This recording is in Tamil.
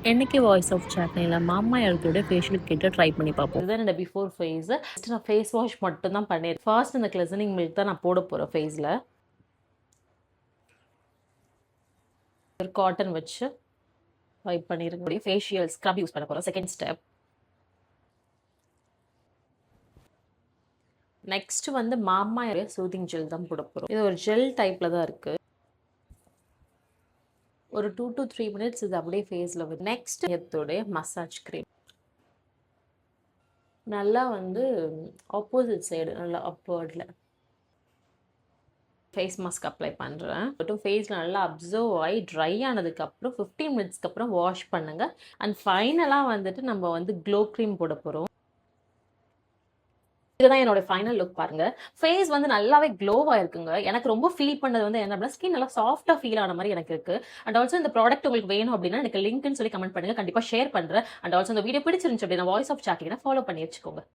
என்னைக்கு வாய்ஸ் ஆஃப் சாட்னில மாமா எர்த்தோட ஃபேஷியல் கிட்ட ட்ரை பண்ணி பார்ப்போம். இதுதான் என்னோட பிஃபோர் ஃபேஸ். ஃபர்ஸ்ட் நான் ஃபேஸ் வாஷ் மட்டும் தான் பண்ணிருக்கேன். ஃபர்ஸ்ட் இந்த கிளென்சிங் மில்க் தான் நான் போட போறேன் ஃபேஸ்ல. ஒரு காட்டன் வச்சு வைப் பண்ணிருக்க ஃபேஷியல் ஸ்க்ரப் யூஸ் பண்ண போறோம். Second step. நெக்ஸ்ட் வந்து மாமா சூதிங் ஜெல் தான் போட போறோம். இது ஒரு ஜெல் டைப்ல தான் இருக்கு. ஒரு 2 to 3 மினிட்ஸ் இது அப்படியே ஃபேஸ்ல வந்து நெக்ஸ்ட் எத்தோட மசாஜ் கிரீம் நல்லா வந்து ஆப்போசிட் சைடு நல்லா அப்வர்ட்ல ஃபேஸ் மாஸ்க் அப்ளை பண்ணுறேன். மட்டும் ஃபேஸில் நல்லா அப்சர்வ் ஆகி ட்ரை ஆனதுக்கப்புறம் 15 மினிட்ஸ்க்கு அப்புறம் வாஷ் பண்ணுங்க. அண்ட் ஃபைனலாக வந்துட்டு நம்ம வந்து க்ளோ க்ரீம் போட போகிறோம். இதுதான் என்னோட ஃபைனல் லுக் பாருங்க. ஃபேஸ் வந்து நல்லாவே க்ளோவா இருக்குங்க. எனக்கு ரொம்ப ஃபீல் பண்ணது வந்து என்ன அப்படின்னா ஸ்கின் நல்லா சாஃப்டா ஃபீல் ஆன மாதிரி எனக்கு இருக்கு. அண்ட் ஆல்சோ இந்த ப்ராடக்ட் உங்களுக்கு வேணும் அப்படின்னா எனக்கு லிங்க்னு சொல்லி கமெண்ட் பண்ணுங்க. கண்டிப்பா ஷேர் பண்றேன். அண்ட் ஆல்சோ இந்த வீடியோ பிடிச்சிருந்துச்சு அப்படின்னா வாய்ஸ் ஆஃப் சாட்லிங்கனா ஃபாலோ பண்ணி வச்சுக்கோங்க.